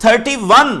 31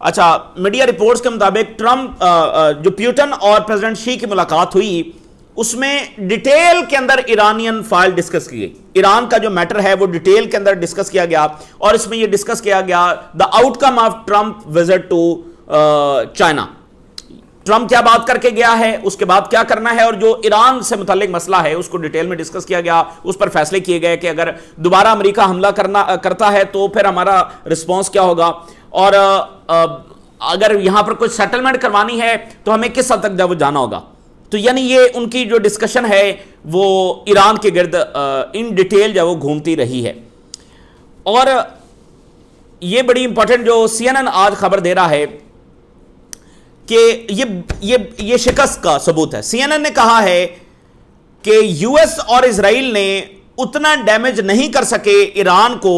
اچھا، media reports کے مطابق ٹرمپ جو پیوٹن اور پریزیڈنٹ شی کی ملاقات ہوئی اس میں ڈیٹیل کے اندر ایرانین فائل ڈسکس کی گئی. ایران کا جو میٹر ہے وہ ڈیٹیل کے اندر ڈسکس کیا گیا اور اس میں یہ ڈسکس کیا گیا the outcome of Trump visit to China. Trump کیا بات کر کے گیا ہے، اس کے بعد کیا کرنا ہے، اور جو ایران سے متعلق مسئلہ ہے اس کو ڈیٹیل میں ڈسکس کیا گیا. اس پر فیصلے کیے گئے کہ اگر دوبارہ امریکہ حملہ کرتا ہے تو پھر ہمارا رسپانس کیا ہوگا، اور اگر یہاں پر کوئی سیٹلمنٹ کروانی ہے تو ہمیں کس حد تک جب جانا ہوگا. تو یعنی یہ ان کی جو ڈسکشن ہے وہ ایران کے گرد ان ڈیٹیل جو وہ گھومتی رہی ہے. اور یہ بڑی امپورٹنٹ جو سی این این آج خبر دے رہا ہے کہ یہ شکست کا ثبوت ہے. سی این این نے کہا ہے کہ یو ایس اور اسرائیل نے اتنا ڈیمیج نہیں کر سکے ایران کو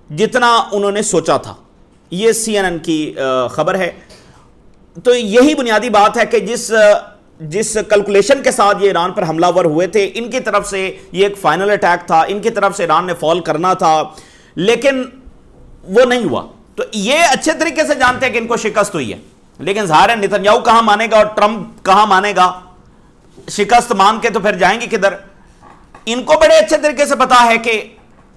جتنا انہوں نے سوچا تھا. یہ سی این این کی خبر ہے. تو یہی بنیادی بات ہے کہ جس کیلکولیشن کے ساتھ یہ ایران پر حملہ ور ہوئے تھے، ان کی طرف سے یہ ایک فائنل اٹیک تھا، ان کی طرف سے ایران نے فال کرنا تھا، لیکن وہ نہیں ہوا. تو یہ اچھے طریقے سے جانتے ہیں کہ ان کو شکست ہوئی ہے، لیکن ظاہر ہے نتنیاہو کہاں مانے گا اور ٹرمپ کہاں مانے گا. شکست مان کے تو پھر جائیں گے کدھر. ان کو بڑے اچھے طریقے سے پتا ہے کہ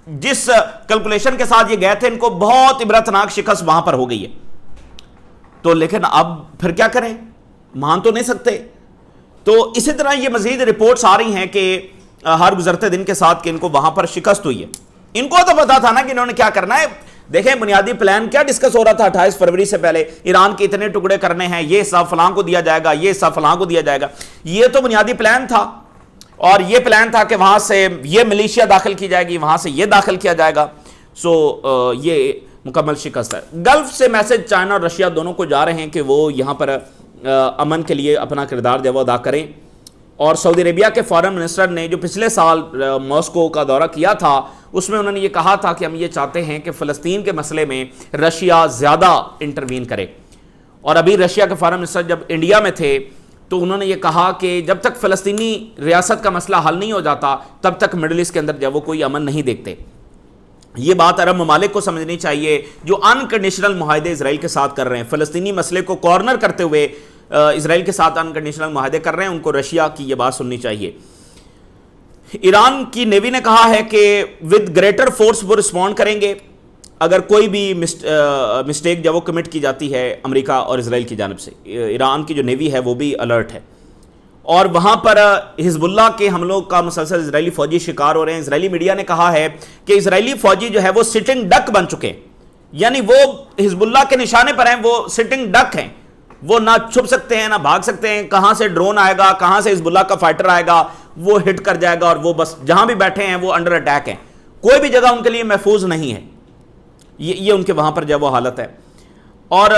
جس کیلکولیشن کے ساتھ یہ گئے تھے ان کو بہت عبرتناک شکست وہاں پر ہو گئی ہے. تو لیکن اب پھر کیا کریں، مان تو نہیں سکتے. تو اسی طرح یہ مزید رپورٹس آ رہی ہیں کہ ہر گزرتے دن کے ساتھ کہ ان کو وہاں پر شکست ہوئی ہے. ان کو تو پتا تھا نا کہ انہوں نے کیا کرنا ہے. دیکھیں بنیادی پلان کیا ڈسکس ہو رہا تھا 28 فروری سے پہلے، ایران کے اتنے ٹکڑے کرنے ہیں، یہ حصہ فلاں کو دیا جائے گا، یہ حصہ فلاں کو دیا جائے گا. یہ تو بنیادی پلان تھا، اور یہ پلان تھا کہ وہاں سے یہ ملیشیا داخل کی جائے گی، وہاں سے یہ داخل کیا جائے گا. سو یہ مکمل شکست ہے. گلف سے میسج چائنا اور رشیا دونوں کو جا رہے ہیں کہ وہ یہاں پر امن کے لیے اپنا کردار جو وہ ادا کریں. اور سعودی عربیہ کے فارن منسٹر نے جو پچھلے سال ماسکو کا دورہ کیا تھا اس میں انہوں نے یہ کہا تھا کہ ہم یہ چاہتے ہیں کہ فلسطین کے مسئلے میں رشیا زیادہ انٹروین کرے. اور ابھی رشیا کے فارن منسٹر جب انڈیا میں تھے تو انہوں نے یہ کہا کہ جب تک فلسطینی ریاست کا مسئلہ حل نہیں ہو جاتا تب تک مڈل ایسٹ کے اندر جب وہ کوئی امن نہیں دیکھتے. یہ بات عرب ممالک کو سمجھنی چاہیے جو انکنڈیشنل معاہدے اسرائیل کے ساتھ کر رہے ہیں، فلسطینی مسئلے کو کارنر کرتے ہوئے اسرائیل کے ساتھ انکنڈیشنل معاہدے کر رہے ہیں، ان کو رشیا کی یہ بات سننی چاہیے. ایران کی نیوی نے کہا ہے کہ ود گریٹر فورس وہ رسپونڈ کریں گے اگر کوئی بھی مسٹیک جب وہ کمٹ کی جاتی ہے امریکہ اور اسرائیل کی جانب سے. ایران کی جو نیوی ہے وہ بھی الرٹ ہے. اور وہاں پر حزب اللہ کے حملوں کا مسلسل اسرائیلی فوجی شکار ہو رہے ہیں. اسرائیلی میڈیا نے کہا ہے کہ اسرائیلی فوجی جو ہے وہ سٹنگ ڈک بن چکے ہیں، یعنی وہ حزب اللہ کے نشانے پر ہیں، وہ سٹنگ ڈک ہیں، وہ نہ چھپ سکتے ہیں نہ بھاگ سکتے ہیں. کہاں سے ڈرون آئے گا، کہاں سے حزب اللہ کا فائٹر آئے گا، وہ ہٹ کر جائے گا، اور وہ بس جہاں بھی بیٹھے ہیں وہ انڈر اٹیک ہیں. کوئی بھی جگہ ان کے لیے محفوظ نہیں ہے. یہ ان کے وہاں پر جو وہ حالت ہے. اور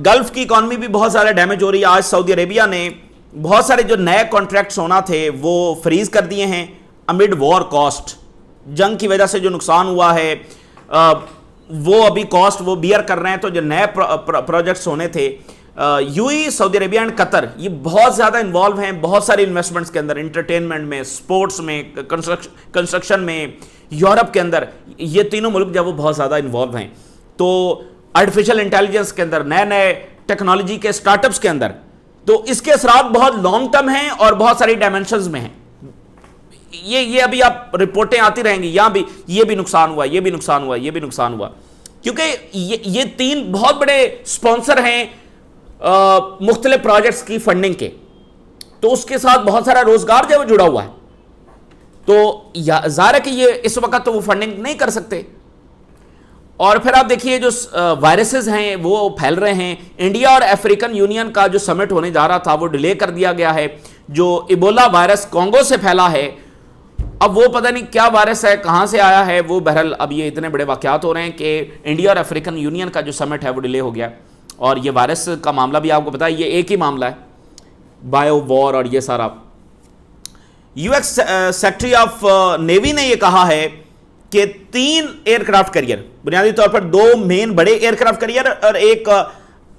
گلف کی اکانومی بھی بہت زیادہ ڈیمیج ہو رہی ہے. آج سعودی عربیہ نے بہت سارے جو نئے کانٹریکٹس ہونا تھے وہ فریز کر دیے ہیں امڈ وار کاسٹ. جنگ کی وجہ سے جو نقصان ہوا ہے وہ ابھی کاسٹ وہ بیئر کر رہے ہیں. تو جو نئے پروجیکٹس ہونے تھے UAE, Saudi Arabia and Qatar یہ بہت زیادہ انوالو ہیں بہت ساری انویسٹمنٹس کے اندر، انٹرٹینمنٹ میں، سپورٹس میں، کنسٹرکشن میں. یورپ کے اندر یہ تینوں ملک جب وہ بہت زیادہ انوالو ہیں. تو آرٹیفیشل انٹیلیجنس کے اندر، نئے ٹیکنالوجی کے سٹارٹ اپس کے اندر، تو اس کے اثرات بہت لانگ ٹرم ہیں اور بہت ساری ڈائمینشنز میں ہیں. یہ ابھی آپ رپورٹیں آتی رہیں گی، یہاں بھی یہ بھی نقصان ہوا، یہ بھی نقصان ہوا، یہ بھی نقصان ہوا، کیونکہ یہ تین بہت بڑے سپانسر ہیں مختلف پروجیکٹس کی فنڈنگ کے. تو اس کے ساتھ بہت سارا روزگار جو جڑا ہوا ہے. تو ظاہر ہے کہ یہ اس وقت تو وہ فنڈنگ نہیں کر سکتے. اور پھر آپ دیکھیے جو وائرسز ہیں وہ پھیل رہے ہیں. انڈیا اور افریقن یونین کا جو سمٹ ہونے جا رہا تھا وہ ڈیلے کر دیا گیا ہے. جو ایبولا وائرس کانگو سے پھیلا ہے، اب وہ پتہ نہیں کیا وائرس ہے، کہاں سے آیا ہے وہ. بہرحال اب یہ اتنے بڑے واقعات ہو رہے ہیں کہ انڈیا اور افریقن یونین کا جو سمٹ ہے وہ ڈیلے ہو گیا. اور یہ وائرس کا معاملہ بھی آپ کو پتا ہے یہ ایک ہی معاملہ ہے، بایو وار اور یہ سارا. U S secretary of navy نے یہ کہا ہے کہ 3 ایئر کرافٹ کیریئر، بنیادی طور پر 2 مین بڑے ایئر کرافٹ کیریئر اور ایک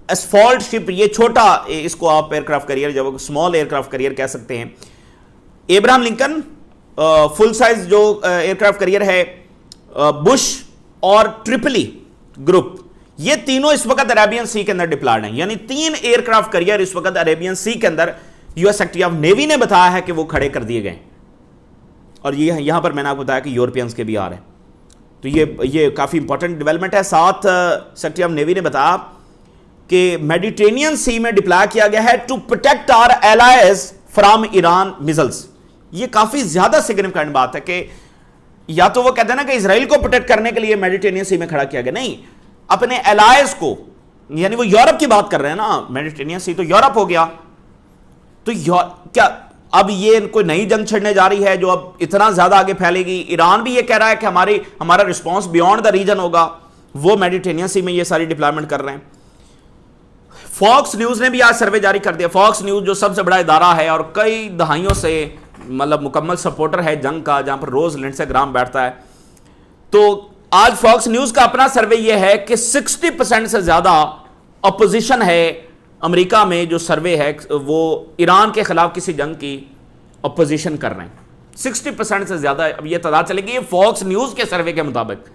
اسفالٹ شپ، یہ چھوٹا، اس کو آپ ایئر کرافٹ کیریئر جب اسمال ایئر کرافٹ کیریئر کہہ سکتے ہیں. ایبراہم لنکن فل سائز جو ایئر کرافٹ کیریئر ہے، بش اور ٹرپلی گروپ، یہ تینوں اس وقت عربین سی کے اندر ڈپلائڈ ہیں، یعنی 3 ایئر کرافٹ کیریئر اس وقت عربین سی کے اندر US secretary of navy نے بتایا ہے کہ وہ کھڑے کر دیے گئے، اور یہ یہاں پر میں نے آپ کو بتایا کہ یورپینز کے بھی آ رہے ہیں، تو یہ کافی امپورٹنٹ ڈیولپمنٹ ہے۔ ساتھ سیکریٹری آف نیوی نے بتایا کہ میڈیٹرینین سی میں ڈپلائی کیا گیا ہے to protect our allies from Iran missiles. یہ کافی زیادہ سگنیفیکنٹ بات ہے کہ یا تو وہ کہتے ہیں نا کہ اسرائیل کو پروٹیکٹ کرنے کے لیے میڈیٹرینین سی میں کھڑا کیا گیا، نہیں، اپنے ایلائز کو، یعنی وہ یورپ کی بات کر رہے ہیں نا، میڈیٹرینین سی تو یورپ ہو گیا، تو کیا اب یہ کوئی نئی جنگ چھڑنے جا رہی ہے جو اب اتنا زیادہ آگے پھیلے گی؟ ایران بھی یہ کہہ رہا ہے کہ ہمارا رسپانس بیونڈ دا ریجن ہوگا، وہ میڈیٹرینین سی میں یہ ساری ڈپلائمنٹ کر رہے ہیں۔ فاکس نیوز نے بھی آج سروے جاری کر دیا۔ فاکس نیوز جو سب سے بڑا ادارہ ہے اور کئی دہائیوں سے مطلب مکمل سپورٹر ہے جنگ کا، جہاں پر روز لنڈسے گرام بیٹھتا ہے، تو آج فاکس نیوز کا اپنا سروے یہ ہے کہ 60% سے زیادہ اپوزیشن ہے امریکہ میں، جو سروے ہے وہ ایران کے خلاف کسی جنگ کی اپوزیشن کر رہے ہیں، 60% سے زیادہ۔ اب یہ تعداد چلے گی یہ فاکس نیوز کے سروے کے مطابق،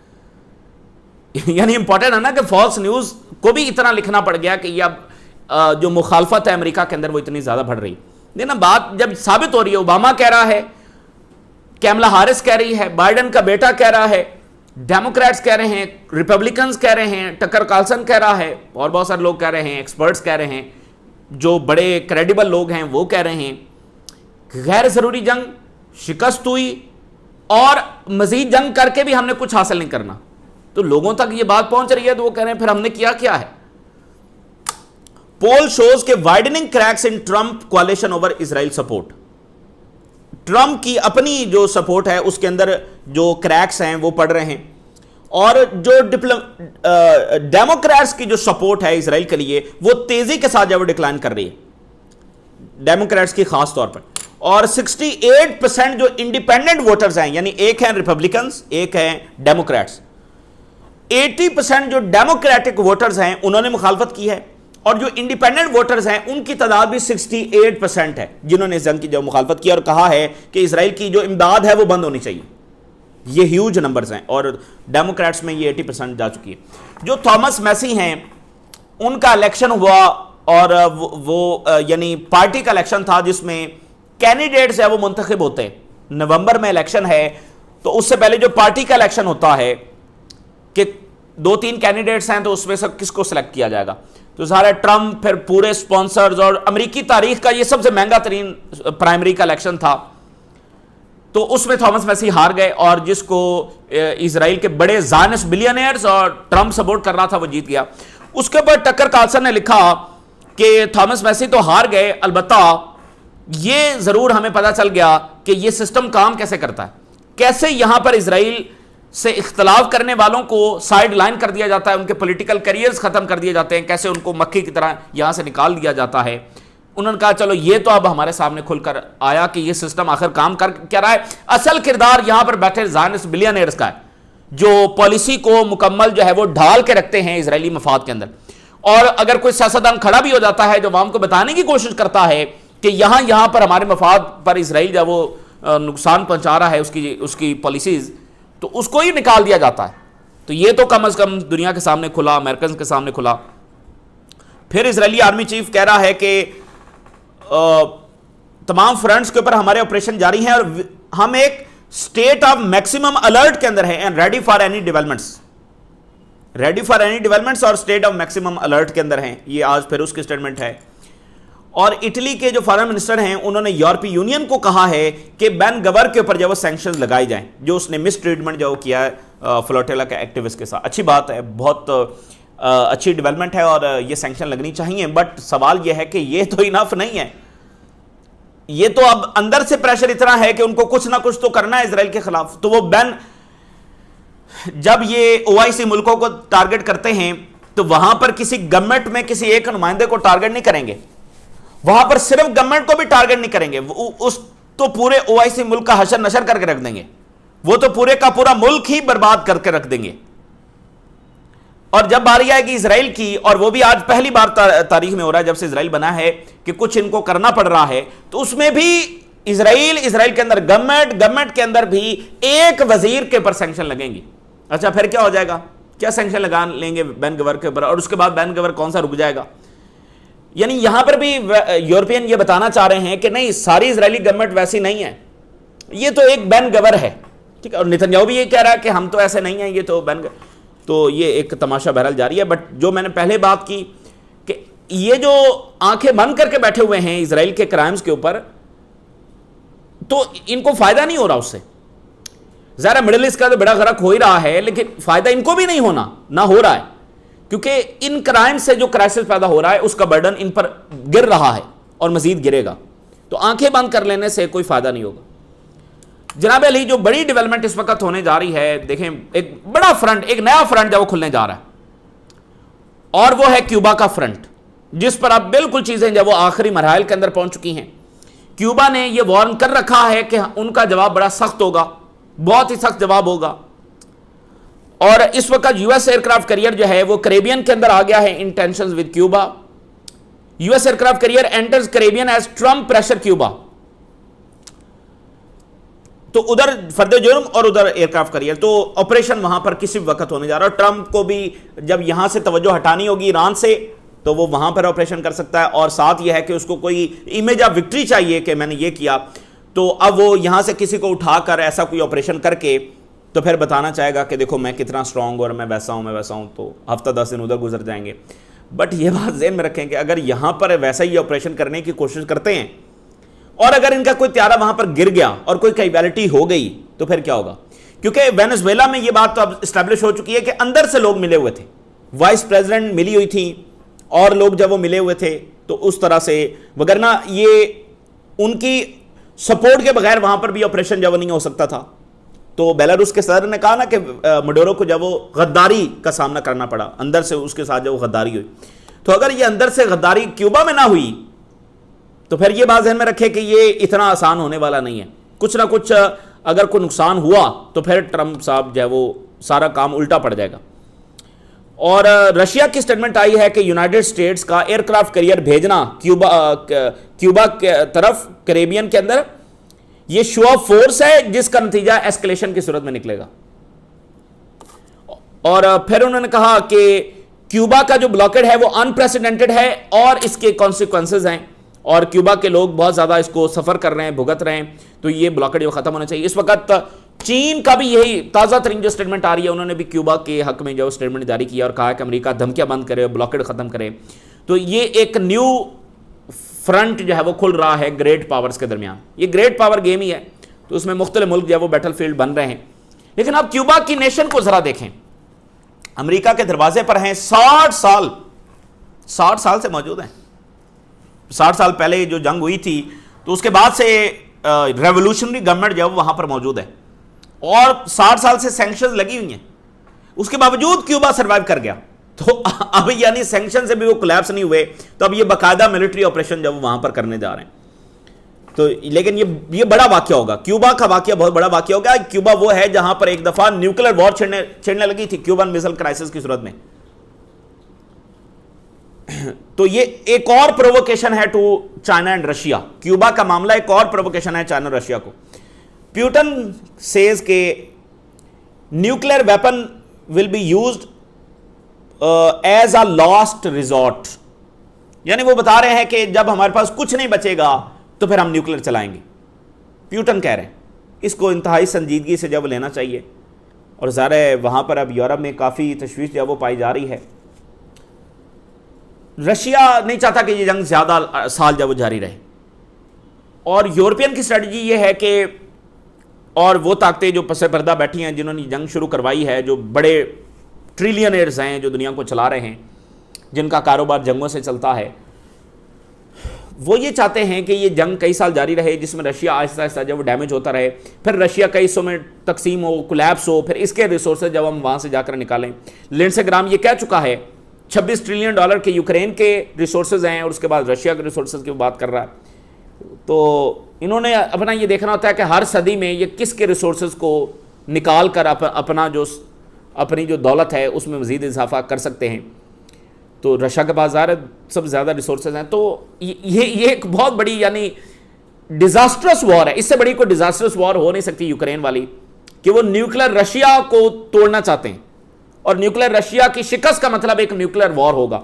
یعنی امپورٹنٹ ہے نا کہ فاکس نیوز کو بھی اتنا لکھنا پڑ گیا کہ یہ اب جو مخالفت ہے امریکہ کے اندر وہ اتنی زیادہ بڑھ رہی۔ لیکن بات جب ثابت ہو رہی ہے، اوباما کہہ رہا ہے، کیملا ہارس کہہ رہی ہے، بائیڈن کا بیٹا کہہ رہا ہے، ڈیموکریٹس کہہ رہے ہیں، ریپبلکنز کہہ رہے ہیں، ٹکر کارلسن کہہ رہا ہے، اور بہت سارے لوگ کہہ رہے ہیں، ایکسپرٹس کہہ رہے ہیں، جو بڑے کریڈیبل لوگ ہیں وہ کہہ رہے ہیں کہ غیر ضروری جنگ، شکست ہوئی، اور مزید جنگ کر کے بھی ہم نے کچھ حاصل نہیں کرنا۔ تو لوگوں تک یہ بات پہنچ رہی ہے تو وہ کہہ رہے ہیں پھر ہم نے کیا ہے۔ پول شوز کے وائڈننگ کریکس ان ٹرمپ کولیشن اوور اسرائیل سپورٹ۔ ٹرمپ کی اپنی جو سپورٹ ہے اس کے اندر جو کریکس ہیں وہ پڑ رہے ہیں، اور جو ڈیموکریٹس کی جو سپورٹ ہے اسرائیل کے لیے وہ تیزی کے ساتھ جب ڈکلائن کر رہی ہے، ڈیموکریٹس کی خاص طور پر۔ اور 68% جو انڈیپینڈنٹ ووٹرز ہیں، یعنی ایک ہیں ریپبلکنز، ایک ہیں ڈیموکریٹس، 80% جو ڈیموکریٹک ووٹرز ہیں انہوں نے مخالفت کی ہے، اور جو انڈیپینڈنٹ ووٹرز ہیں ان کی تعداد بھی 68% ہے جنہوں نے اس جنگ کی جو مخالفت کی، اور کہا ہے کہ اسرائیل کی جو امداد ہے وہ بند ہونی چاہیے۔ یہ ہیوج نمبرز ہیں، اور ڈیموکریٹس میں یہ 80% جا چکی ہے۔ جو تھامس میسی ہیں ان کا الیکشن ہوا، اور وہ یعنی پارٹی کا الیکشن تھا جس میں کینڈیڈیٹس ہے وہ منتخب ہوتے ہیں۔ نومبر میں الیکشن ہے، تو اس سے پہلے جو پارٹی کا الیکشن ہوتا ہے کہ 2-3 کینڈیڈیٹس ہیں تو اس میں سے کس کو سلیکٹ کیا جائے گا، تو ظاہر ٹرمپ پھر پورے سپانسرز، اور امریکی تاریخ کا یہ سب سے مہنگا ترین پرائمری کا الیکشن تھا، تو اس میں تھامس میسی ہار گئے، اور جس کو اسرائیل کے بڑے زائنسٹ بلینئرز اور ٹرمپ سپورٹ کر رہا تھا وہ جیت گیا۔ اس کے بعد ٹکر کارلسن نے لکھا کہ تھامس میسی تو ہار گئے، البتہ یہ ضرور ہمیں پتہ چل گیا کہ یہ سسٹم کام کیسے کرتا ہے، کیسے یہاں پر اسرائیل سے اختلاف کرنے والوں کو سائیڈ لائن کر دیا جاتا ہے، ان کے پولیٹیکل کیریئرز ختم کر دیے جاتے ہیں، کیسے ان کو مکھی کی طرح یہاں سے نکال دیا جاتا ہے۔ انہوں نے کہا چلو یہ تو اب ہمارے سامنے کھل کر آیا کہ یہ سسٹم آخر کام کر کیا رہا ہے۔ اصل کردار یہاں پر بیٹھے زائنسٹ بلینئرز کا ہے، جو پالیسی کو مکمل جو ہے وہ ڈھال کے رکھتے ہیں اسرائیلی مفاد کے اندر، اور اگر کوئی سیاستدان کھڑا بھی ہو جاتا ہے جو عوام کو بتانے کی کوشش کرتا ہے کہ یہاں پر ہمارے مفاد پر اسرائیل جو وہ نقصان پہنچا رہا ہے اس کی پالیسیز، تو اس کو ہی نکال دیا جاتا ہے۔ تو یہ تو کم از کم دنیا کے سامنے کھلا، امریکنز کے سامنے کھلا۔ پھر اسرائیلی آرمی چیف کہہ رہا ہے کہ تمام فرنٹس کے اوپر ہمارے آپریشن جاری ہیں، اور ہم ایک اسٹیٹ آف میکسیمم الرٹ کے اندر ہیں، and ready for any developments, اور اسٹیٹ آف میکسیمم الرٹ کے اندر ہیں۔ یہ آج پھر اس کی اسٹیٹمنٹ ہے۔ اور اٹلی کے جو فارن منسٹر ہیں انہوں نے یورپی یونین کو کہا ہے کہ بین گور کے اوپر جو وہ سینکشنز لگائی جائیں، جو اس نے مس ٹریٹمنٹ جو کیا ہے فلوٹیلا کے ایکٹیوسٹ کے ساتھ۔ اچھی بات ہے، بہت اچھی ڈیولپمنٹ ہے، اور یہ سینکشن لگنی چاہیے، بٹ سوال یہ ہے کہ یہ تو انف نہیں ہے، یہ تو اب اندر سے پریشر اتنا ہے کہ ان کو کچھ نہ کچھ تو کرنا ہے اسرائیل کے خلاف۔ تو وہ جب یہ OIC ملکوں کو ٹارگٹ کرتے ہیں تو وہاں پر کسی گورنمنٹ میں کسی ایک نمائندے کو ٹارگٹ نہیں کریں گے، وہاں پر صرف گورنمنٹ کو بھی ٹارگٹ نہیں کریں گے، اس تو پورے OIC ملک کا حشر نشر کر کے رکھ دیں گے، وہ تو پورے کا پورا ملک ہی برباد کر کے رکھ دیں گے۔ اور جب باری آئے گی اسرائیل کی، اور وہ بھی آج پہلی بار تاریخ میں ہو رہا ہے جب سے اسرائیل بنا ہے کہ کچھ ان کو کرنا پڑ رہا ہے، تو اس میں بھی اسرائیل کے اندر گورنمنٹ کے اندر بھی ایک وزیر کے پر سینکشن لگیں گی۔ اچھا پھر کیا ہو جائے گا؟ کیا سینکشن لگا لیں گے بین گور کے اوپر, اور اس کے بعد بین گور کون سا رک جائے گا. یعنی یہاں پر بھی یورپین یہ بتانا چاہ رہے ہیں کہ نہیں, ساری اسرائیلی گورنمنٹ ویسی نہیں ہے, یہ تو ایک بین گور ہے, ٹھیک ہے. اور نتنیاہو بھی یہ کہہ رہا ہے کہ ہم تو ایسے نہیں ہیں, یہ تو بین گور. تو یہ ایک تماشا بہرحال جاری ہے. بٹ جو میں نے پہلے بات کی کہ یہ جو آنکھیں بند کر کے بیٹھے ہوئے ہیں اسرائیل کے کرائمز کے اوپر, تو ان کو فائدہ نہیں ہو رہا اس سے. ظاہر مڈل ایسٹ کا تو بڑا غرق ہو ہی رہا ہے, لیکن فائدہ ان کو بھی نہیں ہونا, نہ ہو رہا ہے, کیونکہ ان کرائم سے جو کرائسس پیدا ہو رہا ہے اس کا برڈن ان پر گر رہا ہے اور مزید گرے گا. تو آنکھیں بند کر لینے سے کوئی فائدہ نہیں ہوگا. جناب علی, جو بڑی ڈیولپمنٹ اس وقت ہونے جا رہی ہے, دیکھیں ایک بڑا فرنٹ, ایک نیا فرنٹ جو وہ کھلنے جا رہا ہے, اور وہ ہے کیوبا کا فرنٹ, جس پر اب بالکل چیزیں جب وہ آخری مراحل کے اندر پہنچ چکی ہیں. کیوبا نے یہ وارن کر رکھا ہے کہ ان کا جواب بڑا سخت ہوگا, بہت ہی سخت جواب ہوگا. اور اس وقت U S aircraft carrier جو ہے وہ کریبین کے اندر آ گیا ہے in tensions with Cuba. U S aircraft carrier enters Caribbean as Trump pressure Cuba. تو ادھر فرد جرم اور ادھر ایئر کرافٹ کیریئر, تو آپریشن وہاں پر کسی وقت ہونے جا رہا ہے. ٹرمپ کو بھی جب یہاں سے توجہ ہٹانی ہوگی ایران سے, تو وہ وہاں پر آپریشن کر سکتا ہے. اور ساتھ یہ ہے کہ اس کو کوئی امیج آف وکٹری چاہیے کہ میں نے یہ کیا, تو اب وہ یہاں سے کسی کو اٹھا کر ایسا کوئی آپریشن کر کے تو پھر بتانا چاہے گا کہ دیکھو میں کتنا اسٹرانگ اور میں ویسا ہوں, تو ہفتہ 10 دن ادھر گزر جائیں گے. بٹ یہ بات ذہن میں رکھیں کہ اگر یہاں پر ویسا ہی آپریشن کرنے کی کوشش کرتے ہیں, اور اگر ان کا کوئی طیارہ وہاں پر گر گیا اور کوئی کیجویلٹی ہو گئی, تو پھر کیا ہوگا. کیونکہ وینزویلا میں یہ بات تو اب اسٹیبلش ہو چکی ہے کہ اندر سے لوگ ملے ہوئے تھے, وائس پریزیڈنٹ ملی ہوئی تھی, اور لوگ جب وہ ملے ہوئے تھے تو اس طرح سے, وگرنہ یہ ان کی سپورٹ کے بغیر وہاں پر بھی آپریشن جب نہیں ہو سکتا تھا. تو بیلاروس کے صدر نے کہا نا کہ مڈورو کو جب وہ غداری کا سامنا کرنا پڑا, اندر سے اس کے ساتھ جب وہ غداری ہوئی, تو اگر یہ اندر سے غداری کیوبا میں نہ ہوئی تو پھر یہ بات ذہن میں رکھے کہ یہ اتنا آسان ہونے والا نہیں ہے. کچھ نہ کچھ اگر کوئی نقصان ہوا تو پھر ٹرمپ صاحب جو ہے وہ سارا کام الٹا پڑ جائے گا. اور رشیا کی سٹیٹمنٹ آئی ہے کہ یونائٹڈ اسٹیٹس کا ایئر کرافٹ کیریئر بھیجنا کیوبا کے طرف کریبین کے اندر, یہ شو آف فورس ہے جس کا نتیجہ ایسکلیشن کی صورت میں نکلے گا. اور پھر انہوں نے کہا کہ کیوبا کا جو بلاکڈ ہے وہ انپریسیڈنٹڈ ہے اور اس کے کانسیکوینسز ہیں, اور کیوبا کے لوگ بہت زیادہ اس کو سفر کر رہے ہیں, بھگت رہے ہیں. تو یہ بلاکڈ جو ختم ہونا چاہیے. اس وقت چین کا بھی یہی تازہ ترین جو سٹیٹمنٹ آ رہی ہے, انہوں نے بھی کیوبا کے حق میں جو سٹیٹمنٹ جاری کیا اور کہا کہ امریکہ دھمکیاں بند کرے, بلاکڈ ختم کرے. تو یہ ایک نیو فرنٹ جو ہے وہ کھل رہا ہے گریٹ پاورز کے درمیان. یہ گریٹ پاور گیم ہی ہے, تو اس میں مختلف ملک جو ہے وہ بیٹل فیلڈ بن رہے ہیں. لیکن اب کیوبا کی نیشن کو ذرا دیکھیں, امریکہ کے دروازے پر ہیں, 60 سال سے موجود ہیں. 60 سال پہلے جو جنگ ہوئی تھی تو اس کے بعد سے ریولوشنری گورنمنٹ جو ہے وہاں پر موجود ہے, اور 60 سال سے سینکشنز لگی ہوئی ہیں. اس کے باوجود کیوبا سروائیو کر گیا. تو اب یعنی سینکشن سے بھی وہ کولیپس نہیں ہوئے, تو اب یہ باقاعدہ ملٹری آپریشن جب وہاں پر کرنے جا رہے ہیں. تو لیکن یہ بڑا واقعہ ہوگا, کیوبا کا واقعہ بہت بڑا واقعہ ہوگا. کیوبا وہ ہے جہاں پر ایک دفعہ نیوکلیر وار چھڑنے لگی تھی کیوبن میزل کرائسس کی صورت میں. تو یہ ایک اور پرووکیشن ہے to China and Russia. Cuba کا معاملہ ایک اور پرووکیشن ہے چائنا اور رشیا کو. پیوٹن سیز کہ nuclear weapon will be used as a last resort. یعنی وہ بتا رہے ہیں کہ جب ہمارے پاس کچھ نہیں بچے گا تو پھر ہم نیوکلیر چلائیں گے. پیوٹن کہہ رہے ہیں اس کو انتہائی سنجیدگی سے جب لینا چاہیے. اور ظاہر ہے وہاں پر اب یورپ میں کافی تشویش جب وہ پائی جا رہی ہے. رشیا نہیں چاہتا کہ یہ جنگ زیادہ سال جب وہ جاری رہے, اور یورپین کی اسٹریٹجی یہ ہے کہ, اور وہ طاقتیں جو پس پردہ بیٹھی ہیں جنہوں نے جنگ شروع کروائی ہے, جو بڑے ٹریلینئرز ہیں جو دنیا کو چلا رہے ہیں, جن کا کاروبار جنگوں سے چلتا ہے, وہ یہ چاہتے ہیں کہ یہ جنگ کئی سال جاری رہے جس میں رشیا آہستہ آہستہ جب وہ ڈیمیج ہوتا رہے, پھر رشیا کئی حصوں میں تقسیم ہو, کولیپس ہو, پھر اس کے ریسورسز جب ہم وہاں سے جا کر نکالیں. لینڈسے گرام یہ کہہ چکا ہے $26 ٹریلین کے یوکرین کے ریسورسز ہیں, اور اس کے بعد رشیا کے ریسورسز کی بات کر رہا ہے. تو انہوں نے اپنا یہ دیکھنا ہوتا ہے کہ ہر صدی میں یہ کس کے ریسورسز کو نکال کر اپنی جو دولت ہے اس میں مزید اضافہ کر سکتے ہیں. تو رشیا کے پاس ظاہر سب سے زیادہ ریسورسز ہیں. تو یہ ایک بہت بڑی یعنی ڈیزاسٹرس وار ہے. اس سے بڑی کوئی ڈیزاسٹرس وار ہو نہیں سکتی یوکرین والی, کہ وہ نیوکلیر رشیا کو توڑنا چاہتے ہیں اور نیوکلیر رشیا کی شکست کا مطلب ایک نیوکلیر وار ہوگا.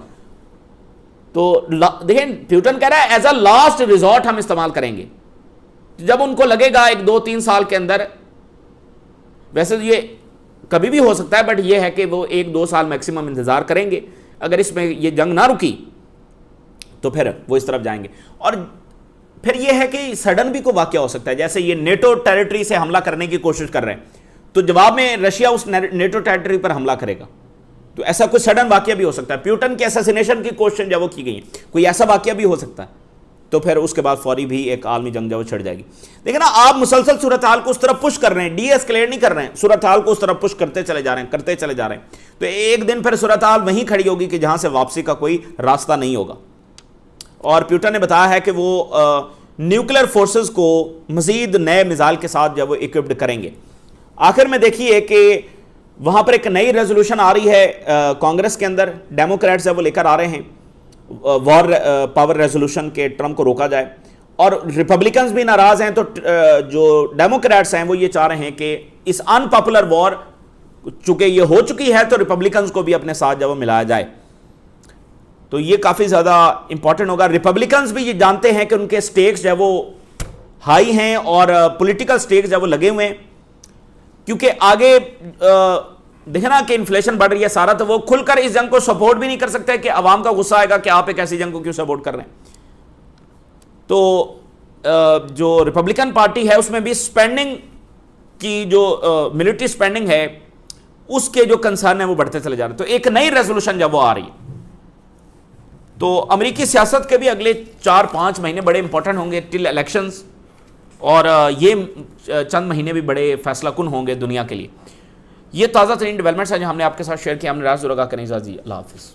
تو دیکھیں پیوٹن کہہ رہا ہے ایز اے لاسٹ ریزورٹ ہم استعمال کریں گے جب ان کو لگے گا 1-2-3 سال کے اندر. ویسے یہ کبھی بھی ہو سکتا ہے بٹ یہ ہے کہ وہ 1-2 سال میکسیمم انتظار کریں گے. اگر اس میں یہ جنگ نہ رکی تو پھر وہ اس طرف جائیں گے. اور پھر یہ ہے کہ سڈن بھی کوئی واقعہ ہو سکتا ہے, جیسے یہ نیٹو ٹیریٹری سے حملہ کرنے کی کوشش کر رہے ہیں تو جواب میں رشیا اس نیٹو ٹیریٹری پر حملہ کرے گا, تو ایسا کوئی سڈن واقعہ بھی ہو سکتا ہے. پیوٹن کی اساسینیشن کی کوشش جب وہ کی گئی ہے, کوئی ایسا واقعہ بھی ہو سکتا ہے, تو پھر اس کے بعد فوری بھی ایک عالمی جنگ جو چھڑ جائے گی. دیکھیں نا, آپ مسلسل صورتحال کو اس طرف پش کر رہے ہیں, ڈی ایسکیلیٹ نہیں کر رہے ہیں, صورتحال کو اس طرف پش کرتے چلے جا رہے ہیں, تو ایک دن پھر صورتحال وہیں کھڑی ہوگی کہ جہاں سے واپسی کا کوئی راستہ نہیں ہوگا. اور پیوٹن نے بتایا ہے کہ وہ نیوکلیر فورسز کو مزید نئے میزائل کے ساتھ جب وہ اکوپڈ کریں گے. آخر میں دیکھیے کہ وہاں پر ایک نئی ریزولوشن آ رہی ہے کانگریس کے اندر, ڈیموکریٹس جب وہ لے کر آ رہے ہیں وار پاور ریزولوشن کے ٹرمپ کو روکا جائے, اور ریپبلکنز بھی ناراض ہیں. تو جو ڈیموکریٹس ہیں وہ یہ چاہ رہے ہیں کہ اس ان پاپولر وار چونکہ یہ ہو چکی ہے تو ریپبلکنز کو بھی اپنے ساتھ جب وہ ملایا جائے, تو یہ کافی زیادہ امپورٹنٹ ہوگا. ریپبلکنز بھی یہ جانتے ہیں کہ ان کے سٹیکس جو ہے وہ ہائی ہیں اور پولیٹیکل سٹیکس جو ہے وہ لگے ہوئے ہیں, کیونکہ آگے دیکھنا کہ انفلیشن بڑھ رہی ہے سارا, تو وہ کھل کر اس جنگ کو سپورٹ بھی نہیں کر سکتے کہ عوام کا غصہ آئے گا کہ آپ ایک ایسی جنگ کو کیوں سپورٹ کر رہے ہیں. تو جو ریپبلکن پارٹی ہے اس میں بھی سپینڈنگ کی جو ملٹری سپینڈنگ ہے اس کے جو کنسرن ہیں وہ بڑھتے چلے جا رہے ہیں. تو ایک نئی ریزولوشن جب وہ آ رہی ہے تو امریکی سیاست کے بھی اگلے 4-5 مہینے بڑے امپورٹنٹ ہوں گے ٹل الیکشنز, اور یہ چند مہینے بھی بڑے فیصلہ کن ہوں گے دنیا کے لیے. یہ تازہ ترین ڈیولپمنٹس ہیں جو ہم نے آپ کے ساتھ شیئر کیا. ہم نے راز لگا کریں. اللہ حافظ.